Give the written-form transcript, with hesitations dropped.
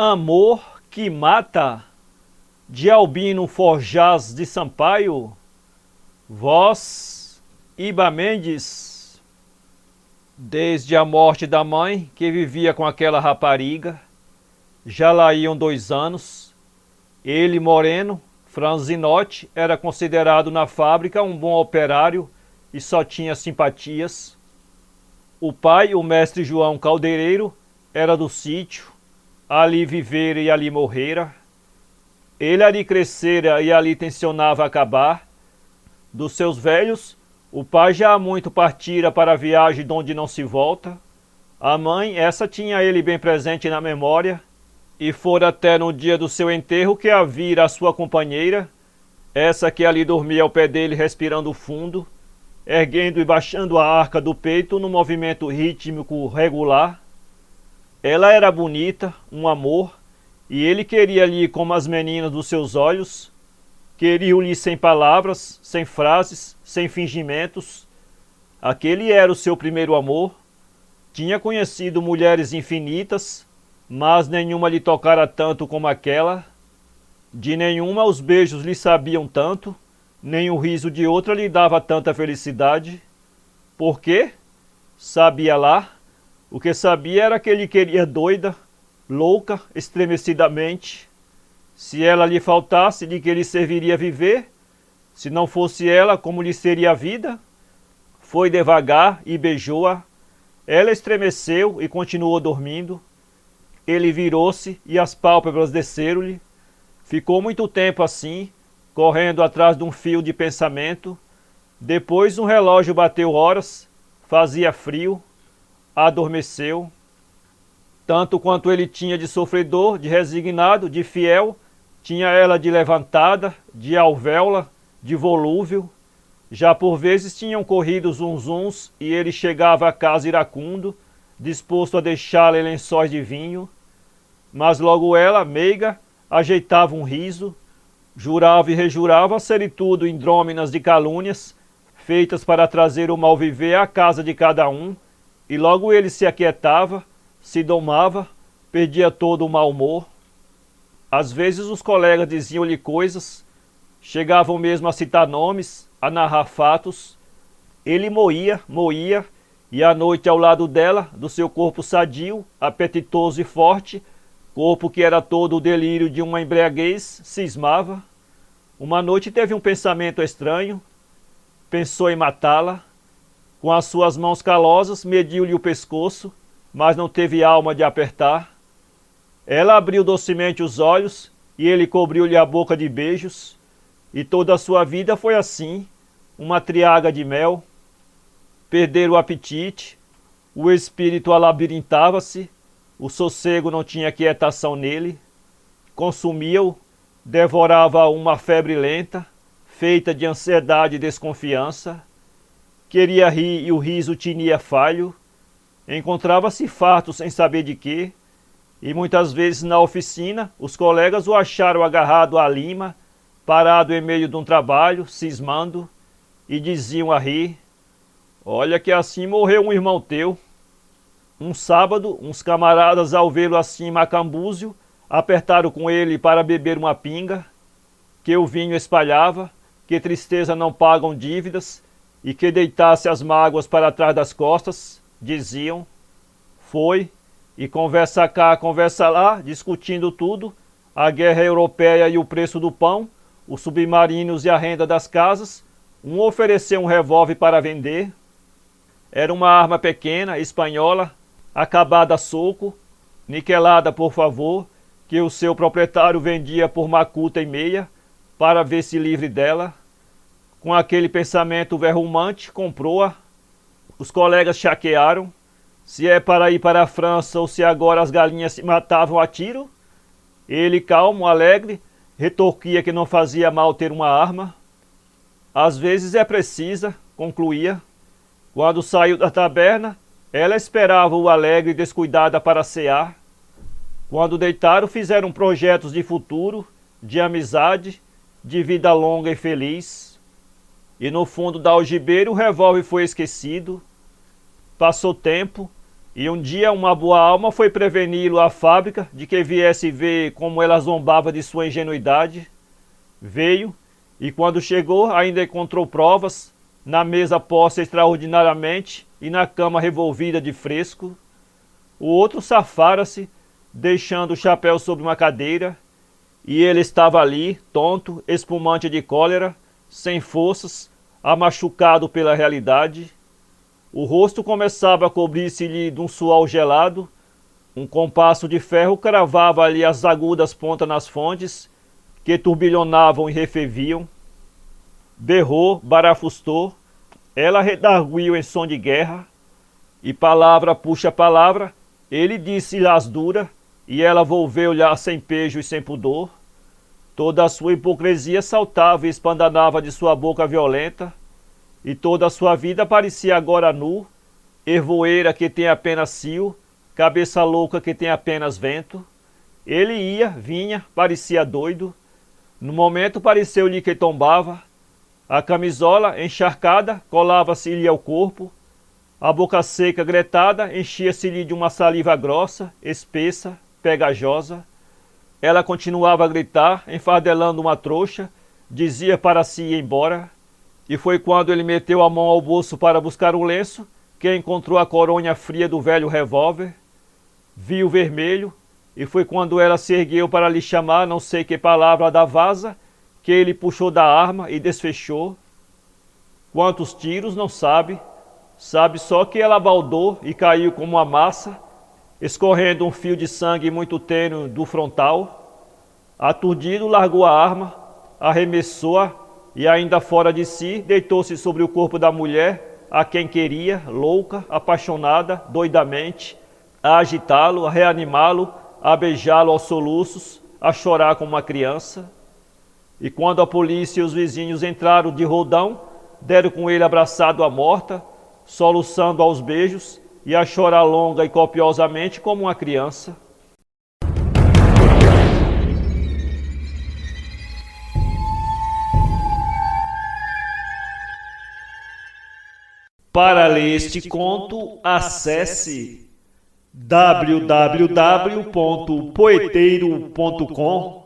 Amor que mata, de Albino Forjaz de Sampaio, voz Iba Mendes. Desde a morte da mãe, que vivia com aquela rapariga, já lá iam 2 anos. Ele, moreno, franzinote, era considerado na fábrica um bom operário e só tinha simpatias. O pai, o mestre João Caldeireiro, era do sítio, ali vivera e ali morrera. Ele ali crescera e ali tencionava acabar. Dos seus velhos, o pai já há muito partira para a viagem donde não se volta. A mãe, essa tinha ele bem presente na memória, e fora até no dia do seu enterro que a vira a sua companheira, essa que ali dormia ao pé dele respirando fundo, erguendo e baixando a arca do peito num movimento rítmico regular. Ela era bonita, um amor, e ele queria-lhe como as meninas dos seus olhos, queria-lhe sem palavras, sem frases, sem fingimentos. Aquele era o seu primeiro amor. Tinha conhecido mulheres infinitas, mas nenhuma lhe tocara tanto como aquela. De nenhuma os beijos lhe sabiam tanto, nem o riso de outra lhe dava tanta felicidade. Por quê? Sabia lá. O que sabia era que ele queria doida, louca, estremecidamente. Se ela lhe faltasse, de que lhe serviria viver? Se não fosse ela, como lhe seria a vida? Foi devagar e beijou-a. Ela estremeceu e continuou dormindo. Ele virou-se e as pálpebras desceram-lhe. Ficou muito tempo assim, correndo atrás de um fio de pensamento. Depois um relógio bateu horas, fazia frio, adormeceu. Tanto quanto ele tinha de sofredor, de resignado, de fiel, tinha ela de levantada, de alvéola, de volúvel. Já por vezes tinham corrido zunzuns e ele chegava a casa iracundo, disposto a deixá-la em lençóis de vinho. Mas logo ela, meiga, ajeitava um riso, jurava e rejurava serem tudo indrôminas de calúnias, feitas para trazer o mal viver à casa de cada um, e logo ele se aquietava, se domava, perdia todo o mau humor. Às vezes os colegas diziam-lhe coisas, chegavam mesmo a citar nomes, a narrar fatos. Ele moía, e à noite ao lado dela, do seu corpo sadio, apetitoso e forte, corpo que era todo o delírio de uma embriaguez, cismava. Uma noite teve um pensamento estranho, pensou em matá-la. Com as suas mãos calosas mediu-lhe o pescoço, mas não teve alma de apertar. Ela abriu docemente os olhos e ele cobriu-lhe a boca de beijos, e toda a sua vida foi assim, uma triaga de mel. Perderam o apetite, o espírito alabirintava-se, o sossego não tinha quietação nele, consumia-o, devorava uma febre lenta, feita de ansiedade e desconfiança. Queria rir e o riso tinha falho, encontrava-se farto sem saber de quê, e muitas vezes na oficina os colegas o acharam agarrado à lima, parado em meio de um trabalho, cismando, e diziam a rir: olha que assim morreu um irmão teu. Um sábado, uns camaradas ao vê-lo assim macambúzio, apertaram com ele para beber uma pinga, que o vinho espalhava, que tristeza não pagam dívidas, e que deitasse as mágoas para trás das costas, diziam. Foi, e conversa cá, conversa lá, discutindo tudo, a guerra europeia e o preço do pão, os submarinos e a renda das casas. Um ofereceu um revólver para vender. Era uma arma pequena, espanhola, acabada a soco, niquelada por favor, que o seu proprietário vendia por macuta e meia, para ver se livre dela. Com aquele pensamento verrumante, comprou-a. Os colegas chaquearam, se é para ir para a França ou se agora as galinhas se matavam a tiro. Ele, calmo, alegre, retorquia que não fazia mal ter uma arma. Às vezes é precisa, concluía. Quando saiu da taberna, ela esperava o alegre e descuidada para cear. Quando deitaram, fizeram projetos de futuro, de amizade, de vida longa e feliz. E no fundo da algibeira o revólver foi esquecido. Passou tempo, E um dia uma boa alma foi preveni-lo à fábrica de que viesse ver como ela zombava de sua ingenuidade. Veio, e quando chegou ainda encontrou provas, na mesa posta extraordinariamente e na cama revolvida de fresco. O outro safara-se, deixando o chapéu sobre uma cadeira, e ele estava ali, tonto, espumante de cólera, sem forças, amachucado pela realidade. O rosto começava a cobrir-se-lhe de um suor gelado, um compasso de ferro cravava-lhe as agudas pontas nas fontes, que turbilhonavam e referviam. Berrou, barafustou, ela redarguiu em som de guerra, e palavra puxa palavra, ele disse-lhe as dura, e ela volveu-lhe sem pejo e sem pudor. Toda a sua hipocrisia saltava e espandanava de sua boca violenta, e toda a sua vida parecia agora nu, ervoeira que tem apenas cio, cabeça louca que tem apenas vento. Ele ia, vinha, parecia doido. No momento pareceu-lhe que tombava. A camisola, encharcada, colava-se-lhe ao corpo. A boca seca, gretada, enchia-se-lhe de uma saliva grossa, espessa, pegajosa. Ela continuava a gritar, enfardelando uma trouxa, dizia para si ir embora. E foi quando ele meteu a mão ao bolso para buscar o lenço, que encontrou a coronha fria do velho revólver. Viu vermelho, e foi quando ela se ergueu para lhe chamar não sei que palavra da vaza, que ele puxou da arma e desfechou. Quantos tiros, não sabe. Sabe só que ela baldou e caiu como uma massa, escorrendo um fio de sangue muito tênue do frontal. Aturdido, largou a arma, arremessou-a e, ainda fora de si, deitou-se sobre o corpo da mulher, a quem queria, louca, apaixonada, doidamente, a agitá-lo, a reanimá-lo, a beijá-lo aos soluços, a chorar como uma criança. E quando a polícia e os vizinhos entraram de roldão, deram com ele abraçado à morta, soluçando aos beijos e a chorar longa e copiosamente como uma criança. Para ler este conto, acesse www.poeteiro.com